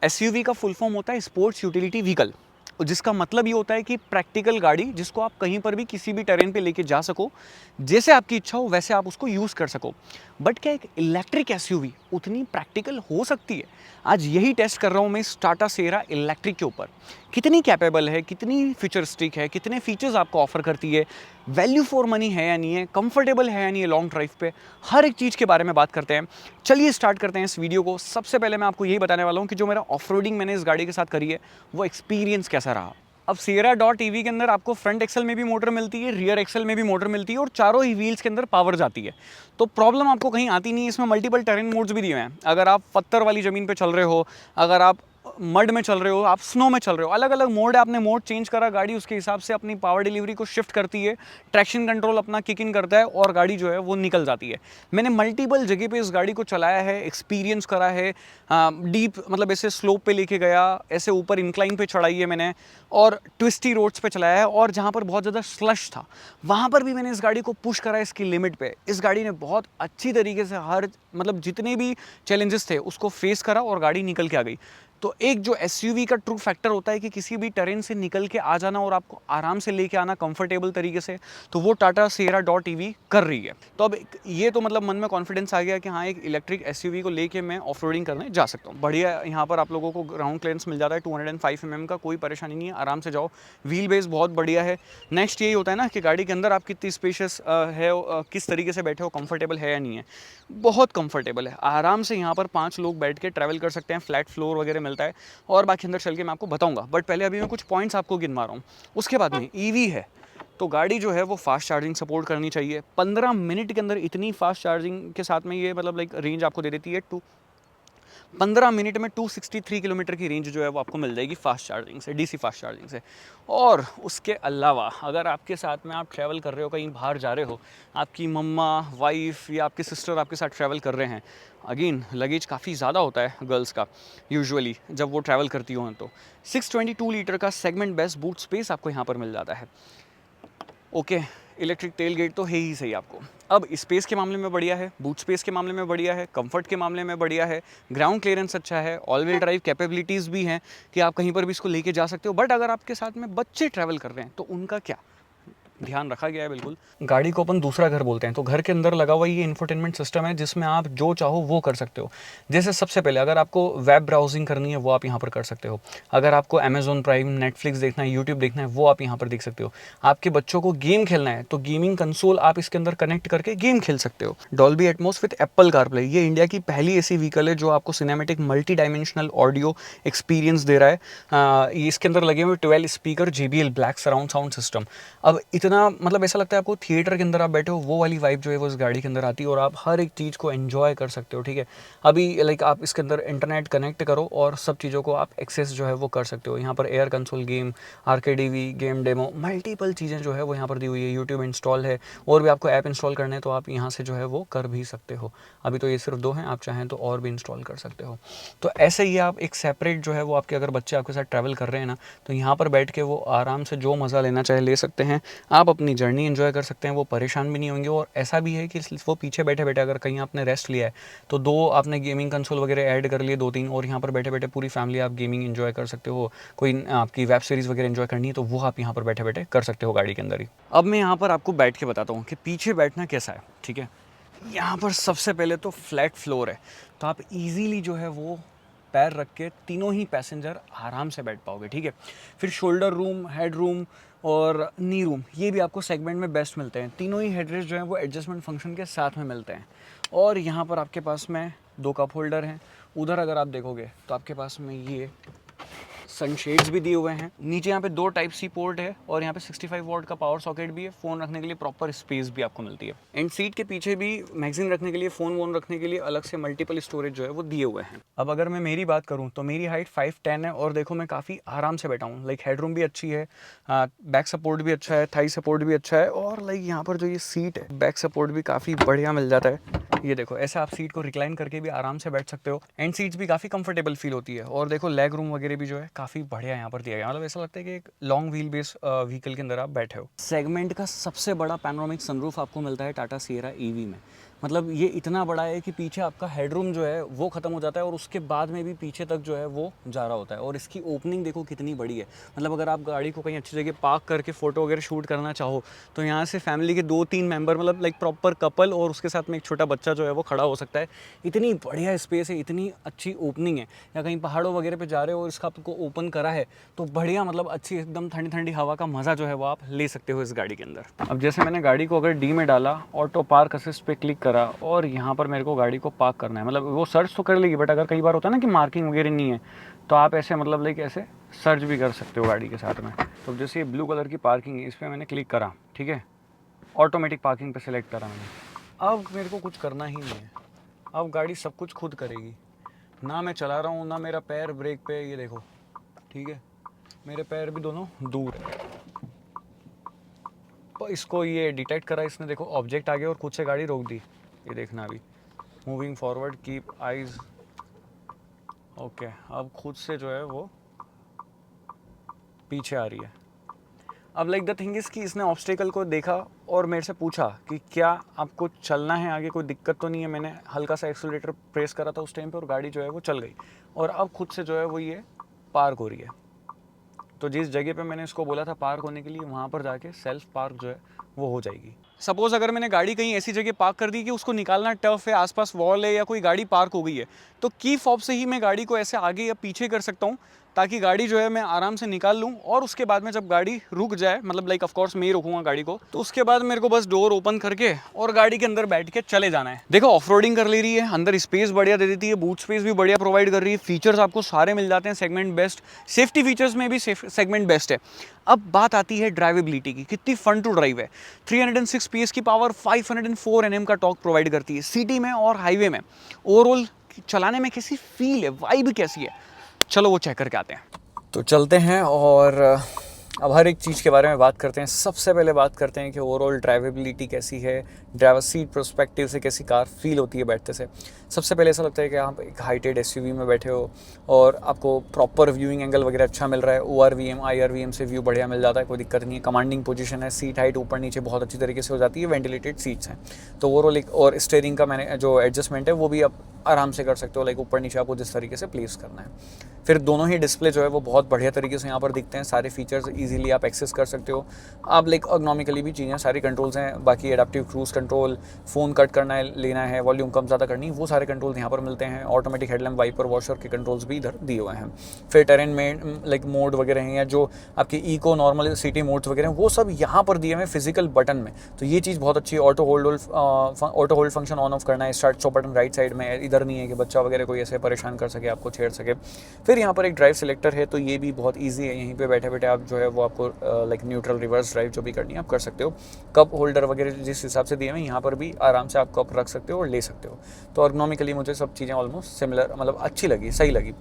SUV का full form होता है स्पोर्ट्स यूटिलिटी व्हीकल, जिसका मतलब ये होता है कि प्रैक्टिकल गाड़ी जिसको आप कहीं पर भी किसी भी टेरेन पे लेके जा सको, जैसे आपकी इच्छा हो वैसे आप उसको यूज़ कर सको। बट क्या एक इलेक्ट्रिक एसयूवी उतनी प्रैक्टिकल हो सकती है? आज यही टेस्ट कर रहा हूँ मैं इस टाटा सिएरा इलेक्ट्रिक के ऊपर। कितनी कैपेबल है, कितनी फीचरिस्टिक है, कितने फीचर्स आपको ऑफर करती है, वैल्यू फॉर मनी है या नहीं है, कंफर्टेबल है या नहीं है लॉन्ग ड्राइव पे, हर एक चीज़ के बारे में बात करते हैं। चलिए स्टार्ट करते हैं इस वीडियो को। सबसे पहले मैं आपको यही बताने वाला हूँ कि जो मेरा ऑफ रोडिंग मैंने इस गाड़ी के साथ करी है वो एक्सपीरियंस कैसा रहा। अब सिएरा डॉट ईवी के अंदर आपको फ्रंट एक्सल में भी मोटर मिलती है, रियर एक्सल में भी मोटर मिलती है और चारों ही व्हील्स के अंदर पावर जाती है। तो प्रॉब्लम आपको कहीं आती नहीं है। इसमें मल्टीपल टेरेन मोड्स भी दिए हुए हैं। अगर आप पत्थर वाली ज़मीन पे चल रहे हो, अगर आप मड में चल रहे हो, आप स्नो में चल रहे हो, अलग अलग मोड है। आपने मोड चेंज करा, गाड़ी उसके हिसाब से अपनी पावर डिलीवरी को शिफ्ट करती है, ट्रैक्शन कंट्रोल अपना किक इन करता है और गाड़ी जो है वो निकल जाती है। मैंने मल्टीपल जगह पे इस गाड़ी को चलाया है, एक्सपीरियंस करा है। डीप मतलब ऐसे स्लोप पे लेके गया, ऐसे ऊपर इंक्लाइन पे चढ़ाई है मैंने, और ट्विस्टी रोड्स पे चलाया है। और जहाँ पर बहुत ज़्यादा स्लश था वहाँ पर भी मैंने इस गाड़ी को पुश करा इसकी लिमिट पे। इस गाड़ी ने बहुत अच्छी तरीके से हर मतलब जितने भी चैलेंजेस थे उसको फेस करा और गाड़ी निकल के आ गई। तो एक जो एसयूवी का ट्रू फैक्टर होता है कि किसी भी टेरेन से निकल के आ जाना और आपको आराम से लेके आना कंफर्टेबल तरीके से, तो वो टाटा सिएरा डॉट ईवी कर रही है। तो अब ये तो मतलब मन में कॉन्फिडेंस आ गया कि हाँ, एक इलेक्ट्रिक एसयूवी को लेके मैं ऑफ रोडिंग करने जा सकता हूँ। बढ़िया, यहाँ पर आप लोगों को ग्राउंड क्लियरेंस मिल जाता है 205 mm का, कोई परेशानी नहीं है, आराम से जाओ। व्हील बेस बहुत बढ़िया है। नेक्स्ट यही होता है ना कि गाड़ी के अंदर आप कितनी स्पेशियस है, किस तरीके से बैठे हो, कंफर्टेबल है या नहीं है। बहुत कंफर्टेबल है, आराम से यहाँ पर 5 लोग बैठ के ट्रैवल कर सकते हैं। फ्लैट फ्लोर वगैरह मिलता है और बाकी अंदर चल के मैं आपको बताऊंगा। बट पहले अभी मैं कुछ पॉइंट्स आपको गिनवा रहा हूँ, उसके बाद में ईवी है तो गाड़ी जो है वो फास्ट चार्जिंग सपोर्ट करनी चाहिए। 15 मिनट के अंदर इतनी फास्ट चार्जिंग के साथ में ये मतलब लाइक रेंज आपको दे देती है। 15 मिनट में 263 किलोमीटर की रेंज जो है वो आपको मिल जाएगी फास्ट चार्जिंग से, डीसी फास्ट चार्जिंग से। और उसके अलावा अगर आपके साथ में आप ट्रैवल कर रहे हो, कहीं बाहर जा रहे हो, आपकी मम्मा, वाइफ या आपकी सिस्टर आपके साथ ट्रैवल कर रहे हैं, अगेन लगेज काफ़ी ज़्यादा होता है गर्ल्स का यूजुअली जब वो ट्रैवल करती हो, तो 622 लीटर का सेगमेंट बेस्ट बूट स्पेस आपको यहाँ पर मिल जाता है। ओके, इलेक्ट्रिक टेल गेट तो है ही सही आपको। अब स्पेस के मामले में बढ़िया है, बूट स्पेस के मामले में बढ़िया है, कंफर्ट के मामले में बढ़िया है, ग्राउंड क्लियरेंस अच्छा है, ऑल व्हील ड्राइव कैपेबिलिटीज़ भी हैं कि आप कहीं पर भी इसको लेके जा सकते हो। बट अगर आपके साथ में बच्चे ट्रैवल कर रहे हैं तो उनका क्या ध्यान रखा गया है? बिल्कुल। गाड़ी को अपन दूसरा घर बोलते हैं, तो घर के अंदर लगा हुआ ये इंफोटेनमेंट सिस्टम है जिसमें आप जो चाहो वो कर सकते हो। जैसे सबसे पहले अगर आपको वेब ब्राउजिंग करनी है वो आप यहाँ पर कर सकते हो। अगर आपको अमेजोन प्राइम, नेटफ्लिक्स देखना है, यूट्यूब देखना है, वो आप यहाँ पर देख सकते हो। आपके बच्चों को गेम खेलना है तो गेमिंग कंसोल आप इसके अंदर कनेक्ट करके गेम खेल सकते हो। Dolby Atmos with Apple CarPlay, ये इंडिया की पहली ऐसी व्हीकल है जो आपको cinematic multi dimensional audio experience दे रहा है। इसके अंदर लगे हुए 12 speaker, JBL black surround sound system. अब इतना मतलब ऐसा लगता है आपको थिएटर के अंदर आप बैठे हो, वो वाली वाइब जो है वो इस गाड़ी के अंदर आती है और आप हर एक चीज़ को एंजॉय कर सकते हो। ठीक है, अभी लाइक आप इसके अंदर इंटरनेट कनेक्ट करो और सब चीज़ों को आप एक्सेस जो है वो कर सकते हो। यहाँ पर air console, game, RKDV, game demo, multiple चीज़ें जो है वो यहाँ पर दी हुई है। यूट्यूब इंस्टॉल है और भी आपको ऐप इंस्टॉल करने हैं तो आप यहाँ से जो है वो कर भी सकते हो। अभी तो ये सिर्फ 2 हैं, आप चाहें तो और भी इंस्टॉल कर सकते हो। तो ऐसे ही आप एक सेपरेट जो है वो आपके अगर बच्चे आपके साथ ट्रैवल कर रहे हैं ना, तो यहाँ पर बैठ के वो आराम से जो मज़ा लेना चाहे ले सकते हैं। आप अपनी जर्नी एंजॉय कर सकते हैं, वो परेशान भी नहीं होंगे। और ऐसा भी है कि वो पीछे बैठे बैठे अगर कहीं आपने रेस्ट लिया है तो 2 आपने गेमिंग कंसोल वगैरह ऐड कर लिए, 2-3, और यहाँ पर बैठे बैठे पूरी फैमिली आप गेमिंग एंजॉय कर सकते हो। कोई आपकी वेब सीरीज़ वगैरह एंजॉय करनी है तो वो आप यहाँ पर बैठे बैठे कर सकते हो गाड़ी के अंदर ही। अब मैं यहाँ पर आपको बैठ के बताता हूँ कि पीछे बैठना कैसा है। ठीक है, यहाँ पर सबसे पहले तो फ्लैट फ्लोर है, तो आप इजीली जो है वो पैर रख के तीनों ही पैसेंजर आराम से बैठ पाओगे। ठीक है, फिर शोल्डर रूम, हेड रूम और नी रूम, ये भी आपको सेगमेंट में बेस्ट मिलते हैं। तीनों ही हेडरेस्ट जो हैं वो एडजस्टमेंट फंक्शन के साथ में मिलते हैं। और यहाँ पर आपके पास में 2 कप होल्डर हैं। उधर अगर आप देखोगे तो आपके पास में ये सनशेड्स भी दिए हुए हैं। नीचे यहाँ पे 2 टाइप सी पोर्ट है और यहाँ पे 65 वॉट का पावर सॉकेट भी है। फ़ोन रखने के लिए प्रॉपर स्पेस भी आपको मिलती है। एंड सीट के पीछे भी मैगजीन रखने के लिए, फ़ोन वोन रखने के लिए अलग से मल्टीपल स्टोरेज जो है वो दिए हुए हैं। अब अगर मैं मेरी बात करूँ तो मेरी हाइट 5'10" है और देखो मैं काफ़ी आराम से बैठा हूँ। लाइक हेडरूम भी अच्छी है, बैक सपोर्ट भी अच्छा है, थाई सपोर्ट भी अच्छा है, और लाइक यहाँ पर जो ये सीट है, बैक सपोर्ट भी काफ़ी बढ़िया मिल जाता है। ये देखो, ऐसे आप सीट को रिक्लाइन करके भी आराम से बैठ सकते हो। एंड सीट्स भी काफ़ी कंफर्टेबल फील होती है। और देखो लेग रूम वगैरह भी जो है काफ़ी बढ़िया यहाँ पर दिया गया, मतलब ऐसा लगता है कि एक लॉन्ग व्हील बेस व्हीकल के अंदर आप बैठे हो। सेगमेंट का सबसे बड़ा पैनोरामिक सनरूफ आपको मिलता है टाटा सिएरा ईवी में। मतलब ये इतना बड़ा है कि पीछे आपका हेडरूम जो है वो ख़त्म हो जाता है और उसके बाद में भी पीछे तक जो है वो जा रहा होता है। और इसकी ओपनिंग देखो कितनी बड़ी है। मतलब अगर आप गाड़ी को कहीं अच्छी जगह पार्क करके फ़ोटो वगैरह शूट करना चाहो तो यहाँ से फैमिली के 2-3 मेंबर, मतलब लाइक प्रॉपर कपल और उसके साथ में एक छोटा बच्चा जो है वो खड़ा हो सकता है। इतनी बढ़िया स्पेस है, इतनी अच्छी ओपनिंग है। या कहीं पहाड़ों वगैरह पे जा रहे हो और इसका आपको ओपन करा है तो बढ़िया, मतलब अच्छी एकदम ठंडी ठंडी हवा का मज़ा जो है वो आप ले सकते हो इस गाड़ी के अंदर। अब जैसे मैंने गाड़ी को अगर डी में डाला, ऑटो पार्क असिस्ट पे क्लिक करा और यहाँ पर मेरे को गाड़ी को पार्क करना है। मतलब वो सर्च तो कर लेगी, बट अगर कई बार होता है ना कि मार्किंग वगैरह नहीं है तो आप ऐसे मतलब लाइक ऐसे सर्च भी कर सकते हो गाड़ी के साथ में। तो जैसे ये ब्लू कलर की पार्किंग है, इस पर मैंने क्लिक करा, ठीक है, ऑटोमेटिक पार्किंग पे सिलेक्ट करा मैंने। अब मेरे को कुछ करना ही नहीं है, अब गाड़ी सब कुछ खुद करेगी। ना मैं चला रहा हूँ, ना मेरा पैर ब्रेक पे, ये देखो, ठीक है, मेरे पैर भी दोनों दूर है। तो इसको ये डिटेक्ट करा इसने, देखो ऑब्जेक्ट आ गया और खुद से गाड़ी रोक दी। ये देखना अभी moving forward, keep eyes, okay. अब खुद से जो है वो पीछे आ रही है। अब लाइक द थिंग इज़ कि इसने ऑब्स्टेकल को देखा और मेरे से पूछा कि क्या आपको चलना है आगे, कोई दिक्कत तो नहीं है। मैंने हल्का सा एक्सीलरेटर प्रेस करा था उस टाइम पे और गाड़ी जो है वो चल गई। और अब खुद से जो है वो ये पार्क हो रही है। तो जिस जगह पे मैंने इसको बोला था पार्क होने के लिए, वहाँ पर जाके सेल्फ पार्क जो है वो हो जाएगी। सपोज़ अगर मैंने गाड़ी कहीं ऐसी जगह पार्क कर दी कि उसको निकालना टफ है, आसपास वॉल है या कोई गाड़ी पार्क हो गई है, तो की फॉब से ही मैं गाड़ी को ऐसे आगे या पीछे कर सकता हूँ ताकि गाड़ी जो है मैं आराम से निकाल लूँ। और उसके बाद में जब गाड़ी रुक जाए, मतलब लाइक ऑफ कोर्स मैं ही रोकूंगा गाड़ी को, तो उसके बाद मेरे को बस डोर ओपन करके और गाड़ी के अंदर बैठ के चले जाना है। देखो ऑफ रोडिंग कर ले रही है, अंदर स्पेस बढ़िया दे देती है, बूट स्पेस भी बढ़िया प्रोवाइड कर रही है, फीचर्स आपको सारे मिल जाते हैं सेगमेंट बेस्ट, सेफ्टी फीचर्स में भी सेगमेंट बेस्ट है। अब बात आती है ड्राइवेबिलिटी की, कितनी फन टू ड्राइव है। 306 PS की पावर, 504 Nm का टॉर्क प्रोवाइड करती है। सिटी में और हाईवे में ओवरऑल चलाने में कैसी फील है, वाइब कैसी है, चलो वो चेक करके आते हैं। तो चलते हैं और अब हर एक चीज़ के बारे में बात करते हैं। सबसे पहले बात करते हैं कि ओवरऑल ड्राइवेबिलिटी कैसी है, ड्राइवर सीट पर्सपेक्टिव से कैसी कार फील होती है बैठते से। सबसे पहले ऐसा लगता है कि आप एक हाइटेड एसयूवी में बैठे हो और आपको प्रॉपर व्यूइंग एंगल वगैरह अच्छा मिल रहा है। ORVM IRVM से व्यू बढ़िया मिल जाता है, कोई दिक्कत नहीं है। कमांडिंग पोजीशन है, सीट हाइट ऊपर नीचे बहुत अच्छी तरीके से हो जाती है, वेंटिलेटेड सीट्स हैं। तो ओवरऑल एक, और स्टीयरिंग का मैंने जो एडजस्टमेंट है वो भी आप आराम से कर सकते हो, लाइक ऊपर नीचे आपको जिस तरीके से प्लेस करना है। फिर दोनों ही डिस्प्ले जो है वो बहुत बढ़िया तरीके से यहाँ पर दिखते हैं, सारे फीचर्स इजीली आप एक्सेस कर सकते हो। आप लाइक इकोनॉमिकली भी चीज़ें, सारी कंट्रोल्स हैं। बाकी adaptive cruise control, phone cut करना है, लेना है, वॉल्यूम कम ज़्यादा करनी, वो सारे कंट्रोल्स यहाँ पर मिलते हैं। ऑटोमेटिक हेडलैम्प, वाइपर, वॉशर के कंट्रोल्स भी इधर दिए हुए हैं। फिर टेरेन में लाइक मोड वगैरह हैं या जो आपके इको, नॉर्मल, सिटी मोड्स वगैरह हैं, वो सब यहाँ पर दिए हुए हैं फिजिकल बटन में। तो ये चीज़ बहुत अच्छी है। Auto hold function on off करना है, start stop button right side में, इधर नहीं है कि बच्चा वगैरह कोई ऐसे परेशान कर सके, आपको छेड़ सके। फिर यहाँ पर एक ड्राइव सिलेक्टर है, तो ये भी बहुत ईजी है। यहीं पे बैठे बैठे आप जो है वो आपको लाइक न्यूट्रल, रिवर्स ड्राइव जो भी करनी है आप कर सकते हो। कप होल्डर वगैरह जिस हिसाब से दिए हैं यहाँ पर भी आराम से आप कप रख सकते हो और ले सकते हो। तो अर्गोनॉमिकली मुझे सब चीज़ें ऑलमोस्ट सिमिलर, मतलब अच्छी लगी, सही लगी,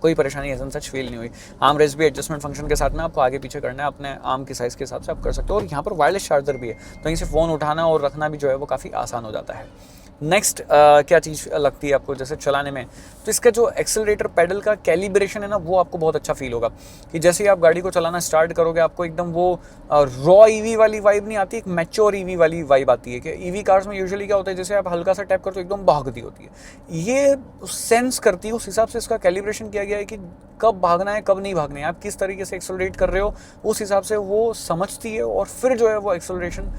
कोई परेशानी ऐसा सच फील नहीं हुई। आर्म रेस्ट भी एडजस्टमेंट फंक्शन के साथ में आपको आगे पीछे करना है, अपने आर्म के साइज़ के हिसाब से आप कर सकते हो। और यहाँ पर वायरलेस चार्जर भी है, तो यहीं से फ़ोन उठाना और रखना भी जो है वो काफ़ी आसान हो जाता है। नेक्स्ट क्या चीज़ लगती है आपको जैसे चलाने में, तो इसका जो एक्सेलरेटर पेडल का कैलिब्रेशन है ना, वो आपको बहुत अच्छा फील होगा कि जैसे ही आप गाड़ी को चलाना स्टार्ट करोगे आपको एकदम वो रॉ ईवी वाली वाइब नहीं आती, एक मैच्योर ईवी वाली वाइब आती है। कि ईवी कार्स में यूजुअली क्या होता है, जैसे आप हल्का सा टैप करते हो एकदम भागती होती है, ये सेंस करती है। उस हिसाब से इसका कैलिब्रेशन किया गया है कि कब भागना है कब नहीं भागना है, आप किस तरीके से एक्सेलरेट कर रहे हो, उस हिसाब से वो समझती है और फिर जो है वो एक्सेलरेशन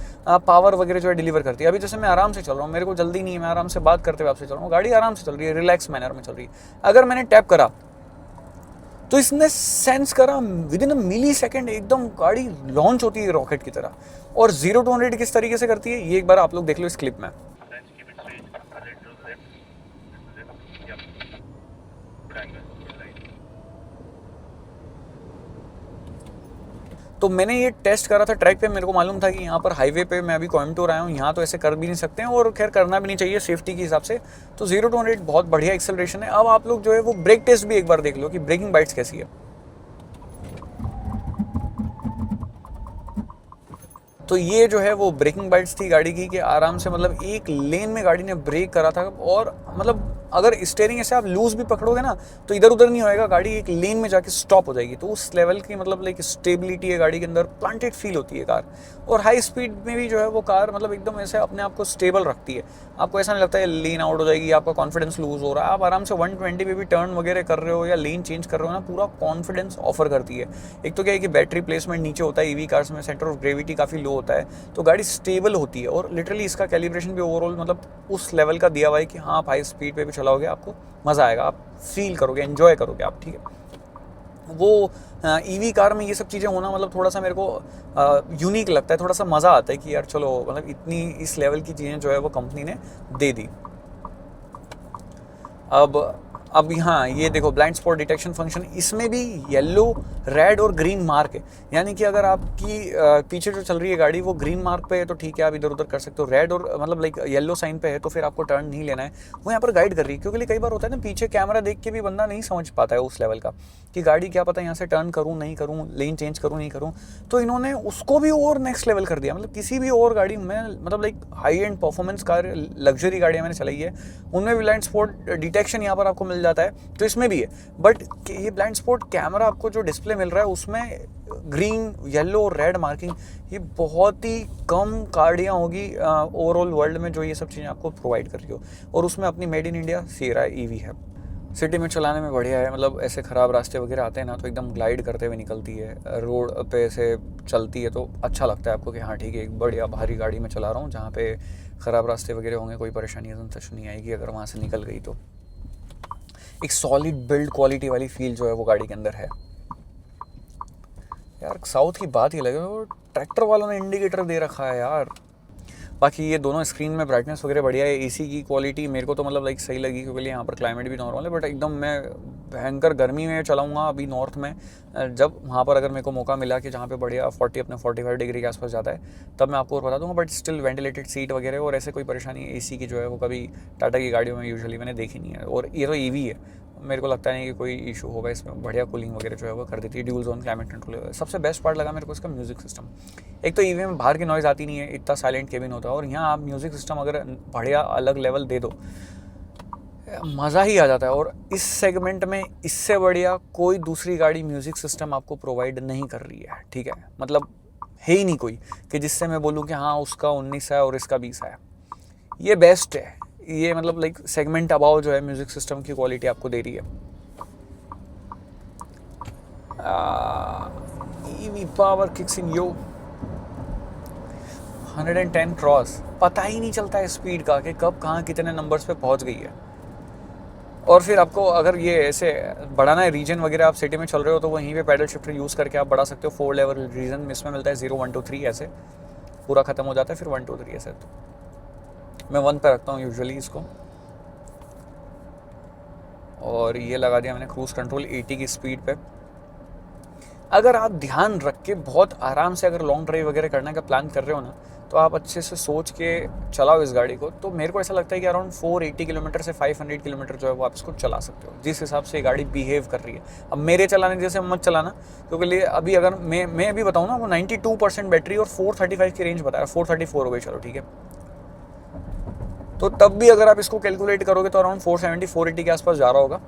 पावर वगैरह जो है डिलीवर करती है। अभी जैसे मैं आराम से चल रहा हूँ, मेरे को जल्दी नहीं है, मैं आराम से बात करते हुए आपसे चल रहा हूँ, गाड़ी आराम से चल रही है, रिलैक्स मैनर में चल रही है। अगर मैंने टैप करा तो इसने सेंस करा with in a milli second एकदम गाड़ी लॉन्च होती है रॉकेट की तरह। और 0 to 100 किस तरीके से करती है ये एक बार आप लोग देख लो इस क्लिप में। तो मैंने ये टेस्ट करा था ट्रैक पे, मेरे को मालूम था कि यहाँ पर हाईवे पे, मैं अभी कोयम्बटूर आया हूँ, यहाँ तो ऐसे कर भी नहीं सकते हैं और खैर करना भी नहीं चाहिए सेफ्टी के हिसाब से। तो 0 to 100 बहुत बढ़िया एक्सेलरेशन है। अब आप लोग जो है वो ब्रेक टेस्ट भी एक बार देख लो कि ब्रेकिंग बाइट्स कैसी है। तो ये जो है वो ब्रेकिंग बाइट्स थी गाड़ी की कि आराम से, मतलब एक लेन में गाड़ी ने ब्रेक करा था और मतलब अगर स्टेयरिंग ऐसे आप लूज भी पकड़ोगे ना तो इधर उधर नहीं होएगा, गाड़ी एक लेन में जाके स्टॉप हो जाएगी। तो उस लेवल की मतलब लाइक स्टेबिलिटी है गाड़ी के अंदर, प्लांटेड फील होती है कार। और हाई स्पीड में भी जो है वो कार मतलब एकदम ऐसे अपने आप को स्टेबल रखती है। आपको ऐसा नहीं लगता है लेन आउट हो जाएगी, आपका कॉन्फिडेंस लूज हो रहा है। आप आराम से 120 पे भी टर्न वगैरह कर रहे हो या लेन चेंज कर रहे हो ना, पूरा कॉन्फिडेंस ऑफर करती है। एक तो क्या है कि बैटरी प्लेसमेंट नीचे होता है, ईवी कार्स में सेंटर ऑफ ग्रेविटी काफ़ी लो होता है, तो गाड़ी स्टेबल होती है। और लिटरली इसका कैलिब्रेशन भी ओवरऑल मतलब उस लेवल का दिया हुआ है कि हाँ आप हाई स्पीड पे भी चलाओगे आपको मज़ा आएगा, आप फील करोगे, एंजॉय करोगे आप, ठीक है। वो ईवी कार में ये सब चीज़ें होना मतलब थोड़ा सा मेरे को यूनिक लगता है, थोड़ा सा मज़ा आता है कि यार चलो मतलब इतनी इस लेवल की चीज़ें जो है वो कंपनी ने दे दी। अब यहाँ ये देखो ब्लाइंड स्पॉट डिटेक्शन फंक्शन, इसमें भी येलो, रेड और ग्रीन मार्क है। यानी कि अगर आपकी पीछे जो चल रही है गाड़ी वो ग्रीन मार्क पे है तो ठीक है आप इधर उधर कर सकते हो, रेड और मतलब लाइक येलो साइन पे है तो फिर आपको टर्न नहीं लेना है। वो यहाँ पर गाइड कर रही है, क्योंकि कई बार होता है ना पीछे कैमरा देख के भी बंदा नहीं समझ पाता है उस लेवल का कि गाड़ी क्या पता यहाँ से टर्न करूँ नहीं करूँ, लेन चेंज करूँ नहीं करूँ। तो इन्होंने उसको भी और नेक्स्ट लेवल कर दिया। मतलब किसी भी और गाड़ी में मतलब like high and performance car, luxury गाड़ियाँ मैंने चलाई है उनमें भी ब्लाइंड स्पॉट डिटेक्शन यहाँ पर आपको मिल जाता है, तो इसमें भी है। बट ये ब्लाइंड स्पॉट कैमरा आपको जो डिस्प्ले मिल रहा है उसमें ग्रीन, येलो और रेड मार्किंग, ये बहुत ही कम गाड़ियाँ होगी ओवरऑल वर्ल्ड में जो ये सब चीज़ें आपको प्रोवाइड कर रही हो। और उसमें अपनी made in India Sierra EV है। सिटी में चलाने में बढ़िया है, मतलब ऐसे ख़राब रास्ते वगैरह आते हैं ना तो एकदम ग्लाइड करते हुए निकलती है, रोड पे ऐसे चलती है तो अच्छा लगता है आपको कि हाँ ठीक है एक बढ़िया भारी गाड़ी में चला रहा हूँ जहाँ पे ख़राब रास्ते वगैरह होंगे, कोई परेशानी सच नहीं आएगी अगर वहाँ से निकल गई तो। एक सॉलिड बिल्ड क्वालिटी वाली फील जो है वो गाड़ी के अंदर है यार। साउथ की बात ही लगे, वो ट्रैक्टर वालों ने इंडिकेटर दे रखा है यार। बाकी ये दोनों स्क्रीन में ब्राइटनेस वगैरह बढ़िया है। एसी की क्वालिटी मेरे को तो मतलब लाइक सही लगी, क्योंकि यहाँ पर क्लाइमेट भी नॉर्मल है। बट एकदम मैं भयंकर गर्मी में चलाऊँगा अभी नॉर्थ में, जब वहाँ पर अगर मेरे को मौका मिला कि जहाँ पे बढ़िया 40 अपने 45 डिग्री के आसपास जाता है तब मैं आपको और बता दूँगा। बट स्टिल वेंटिलेटेड सीट वगैरह और ऐसे कोई परेशानी एसी की जो है वो कभी टाटा की गाड़ियों में यूजुअली मैंने देखी नहीं है। और ये तो ईवी है, मेरे को लगता नहीं कि कोई इशू होगा इसमें। बढ़िया कूलिंग वगैरह जो है वो कर देती है, ड्यूल जोन क्लाइमेट कंट्रोल। सबसे बेस्ट पार्ट लगा मेरे को इसका म्यूज़िक सिस्टम। एक तो ईवी में बाहर की नॉइज़ आती नहीं है, इतना साइलेंट केबिन होता है, और यहाँ आप म्यूज़िक सिस्टम अगर बढ़िया अलग लेवल दे दो मज़ा ही आ जाता है। और इस सेगमेंट में इससे बढ़िया कोई दूसरी गाड़ी म्यूज़िक सिस्टम आपको प्रोवाइड नहीं कर रही है, ठीक है। मतलब है ही नहीं कोई कि जिससे मैं बोलूँ कि हाँ उसका 19 है और इसका 20 है। ये बेस्ट है, ये मतलब लाइक सेगमेंट अबाव जो है म्यूजिक सिस्टम की क्वालिटी आपको दे रही है। EV power kicks in yo 110 cross, पता ही नहीं चलता है स्पीड का कि कब कहाँ कितने नंबर्स पे पहुंच गई है। और फिर आपको अगर ये ऐसे बढ़ाना है रीजन वगैरह, आप सिटी में चल रहे हो तो वहीं पे पैडल शिफ्टर यूज़ करके आप बढ़ा सकते हो। 4 लेवल रीजन में इसमें मिलता है 0 1 2 3 ऐसे पूरा ख़त्म हो जाता है, फिर 1 2 3 ऐसे। तो मैं 1 पे रखता हूँ यूजुअली इसको, और ये लगा दिया मैंने क्रूज़ कंट्रोल 80 की स्पीड पे। अगर आप ध्यान रख के बहुत आराम से अगर लॉन्ग ड्राइव वगैरह करने का प्लान कर रहे हो ना तो आप अच्छे से सोच के चलाओ इस गाड़ी को। तो मेरे को ऐसा लगता है कि अराउंड 480 किलोमीटर से 500 किलोमीटर जो है वो आप इसको चला सकते हो, जिस हिसाब से ये गाड़ी बिहेव कर रही है। अब मेरे चलाने जैसे मत चलाना, क्योंकि अभी अगर मैं अभी बताऊँ ना, वो 92% बैटरी और 435 की रेंज बताया, 434 हो गई, चलो ठीक है। तो तब भी अगर आप इसको कैलकुलेट करोगे तो अराउंड 470 480 के आसपास जा रहा होगा।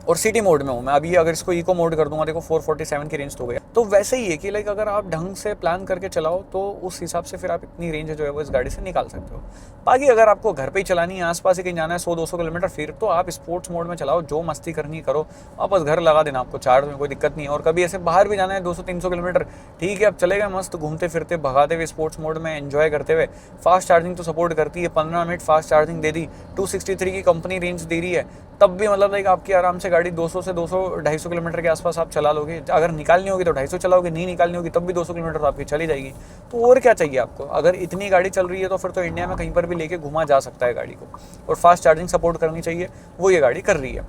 और सिटी मोड में हूँ मैं अभी, अगर इसको इको मोड कर दूंगा देखो 447 की रेंज तो हो गया। तो वैसे ही है कि लाइक अगर आप ढंग से प्लान करके चलाओ तो उस हिसाब से फिर आप इतनी रेंज जो है वो इस गाड़ी से निकाल सकते हो। बाकी अगर आपको घर पे ही चलानी है, आसपास ही कहीं जाना है 100-200 किलोमीटर, फिर तो आप स्पोर्ट्स मोड में चलाओ, जो मस्ती करनी करो, वापस घर लगा देना, आपको चार्ज में कोई दिक्कत नहीं है। और कभी ऐसे बाहर भी जाना है 200-300 किलोमीटर, ठीक है, अब चले गए मस्त घूमते फिरते भगाते हुए स्पोर्ट्स मोड में एंजॉय करते हुए। फास्ट चार्जिंग तो सपोर्ट करती है, 15 मिनट फास्ट चार्जिंग दे दी, 263 की कंपनी रेंज दे रही है, तब भी मतलब लाइक आपकी आराम से गाड़ी 200 से 200-250 किलोमीटर के आसपास आप चला लोगे। अगर निकालनी होगी तो 250 चलाओगे, नहीं निकालनी होगी तब भी 200 किलोमीटर तो आपकी चली जाएगी। तो और क्या चाहिए आपको? अगर इतनी गाड़ी चल रही है तो फिर तो इंडिया में कहीं पर भी लेके घुमा जा सकता है गाड़ी को। और फास्ट चार्जिंग सपोर्ट करनी चाहिए, वो ये गाड़ी कर रही है।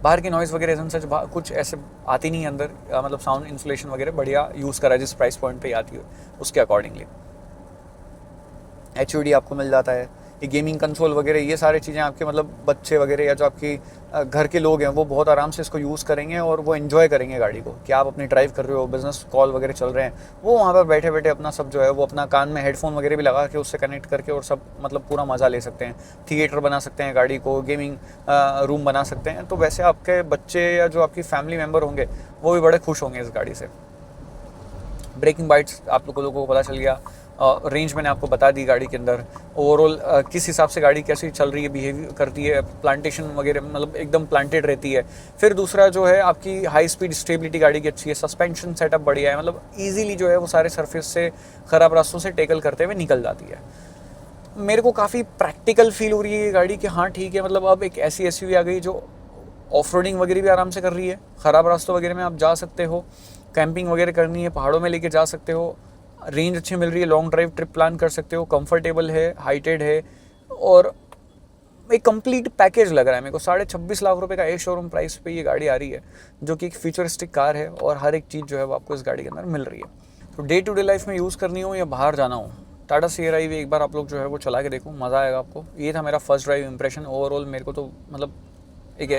बाहर की नॉइज़ वगैरह सच कुछ ऐसे आती नहीं है अंदर, मतलब साउंड इंसुलेशन वगैरह बढ़िया यूज़ करा है जिस प्राइस पॉइंट पे आती है उसके अकॉर्डिंगली। HUD आपको मिल जाता है, ये गेमिंग कंसोल वगैरह ये सारी चीज़ें आपके मतलब बच्चे वगैरह या जो आपकी घर के लोग हैं वो बहुत आराम से इसको यूज़ करेंगे और वो एंजॉय करेंगे गाड़ी को, कि आप अपनी ड्राइव कर रहे हो, बिजनेस कॉल वगैरह चल रहे हैं, वो वहाँ पर बैठे बैठे अपना सब जो है वो अपना कान में हेडफोन वगैरह भी लगा के उससे कनेक्ट करके और सब मतलब पूरा मज़ा ले सकते हैं। थिएटर बना सकते हैं गाड़ी को, गेमिंग रूम बना सकते हैं। तो वैसे आपके बच्चे या जो आपकी फैमिली मेम्बर होंगे वो भी बड़े खुश होंगे इस गाड़ी से। ब्रेकिंग बाइट्स आप लोगों को पता चल गया, रेंज मैंने आपको बता दी गाड़ी के अंदर, ओवरऑल किस हिसाब से गाड़ी कैसी चल रही है, बिहेव करती है, प्लांटेशन वगैरह मतलब एकदम प्लांटेड रहती है। फिर दूसरा जो है आपकी हाई स्पीड स्टेबिलिटी गाड़ी की अच्छी है, सस्पेंशन सेटअप बढ़िया है, मतलब ईजिली जो है वो सारे सरफेस से ख़राब रास्तों से टेकल करते हुए निकल जाती है। मेरे को काफ़ी प्रैक्टिकल फील हो रही है ये गाड़ी कि हाँ ठीक है, मतलब अब एक ऐसी एसयूवी आ गई जो ऑफ रोडिंग वगैरह भी आराम से कर रही है, ख़राब रास्तों वगैरह में आप जा सकते हो, कैंपिंग वगैरह करनी है पहाड़ों में लेके जा सकते हो, रेंज अच्छी मिल रही है, लॉन्ग ड्राइव ट्रिप प्लान कर सकते हो, कंफर्टेबल है, हाइटेड है, और एक कंप्लीट पैकेज लग रहा है मेरे को। 26.5 लाख रुपए का एक शोरूम प्राइस पे ये गाड़ी आ रही है, जो कि एक फ्यूचरिस्टिक कार है और हर एक चीज़ जो है वो आपको इस गाड़ी के अंदर मिल रही है। तो डे टू डे लाइफ में यूज़ करनी हो या बाहर जाना हो, टाटा सियरा ईवी एक बार आप लोग जो है वो चला के देखो, मज़ा आएगा आपको। ये था मेरा फर्स्ट ड्राइव इंप्रेशन। ओवरऑल मेरे को तो मतलब एक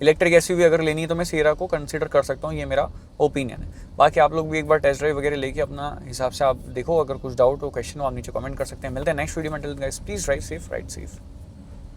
इलेक्ट्रिक एसयूवी अगर लेनी है तो मैं सियरा को कंसीडर कर सकता हूँ, ये मेरा ओपिनियन है। बाकी आप लोग भी एक बार टेस्ट ड्राइव वगैरह लेके अपना हिसाब से आप देखो, अगर कुछ डाउट हो, क्वेश्चन हो, आप नीचे कमेंट कर सकते हैं। मिलते हैं नेक्स्ट वीडियो में। Till then guys, please drive safe, ride safe.